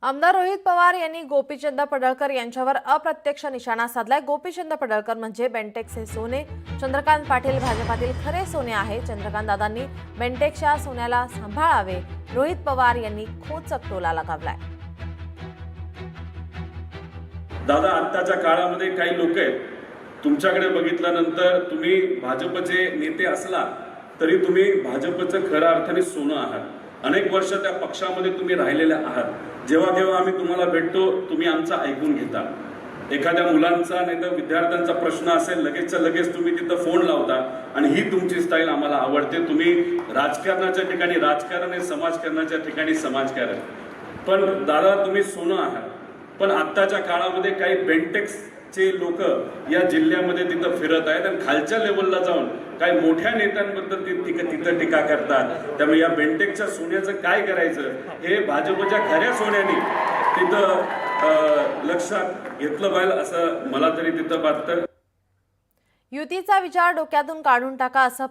आमदार रोहित पवार यांनी गोपीचंद पडळकर यांच्यावर अप्रत्यक्ष निशाणा साधलाय। गोपीचंद पडळकर म्हणजे बेंटेक्सचे सोने, चंद्रकांत पाटील भाजपातील खरे सोने आहे। चंद्रकांत दादांनी बेंटेक्सच्या सोन्याला सांभाळावे, रोहित पवार यांनी खोचक टोला लगावलाय। दादा, आत्ताच्या काळामध्ये काही लोक आहेत, तुमच्याकडे बघितल्यानंतर तुम्ही भाजपचे नेते असला तरी तुम्ही भाजपचं खऱ्या अर्थाने सोनं आहात। अनेक वर्ष त्या पक्षामध्ये तुम्ही राहिलेले आहात। जेव्हा केव्हा आम्ही तुम्हाला भेटतो तुम्ही आमचं ऐकून घेता। एखाद्या मुलांचा नाही तर विद्यार्थ्यांचा प्रश्न असेल लगेचच्या लगेच तुम्ही तिथं फोन लावता आणि ही तुमची स्टाईल आम्हाला आवडते। तुम्ही राजकारणाच्या ठिकाणी राजकारण आहे, समाजकारणाच्या ठिकाणी समाजकारण। पण दादा, तुम्ही सोनं आहात, पण आत्ताच्या काळामध्ये काही बेंटेक्सचे लोक या जिल्ह्यामध्ये तिथं फिरत आहेत आणि खालच्या लेवलला जाऊन काही मोठ्या नेत्यांबद्दल तिथं टीका करतात। त्यामुळे या बेंटेक्सच्या सोन्याचं काय करायचं हे भाजपच्या खऱ्या सोन्याने तिथं लक्षात घेतलं पाहिजे असं मला तरी तिथं वाटतं। युतीचा विचार डोक्यातून काढून टाका असं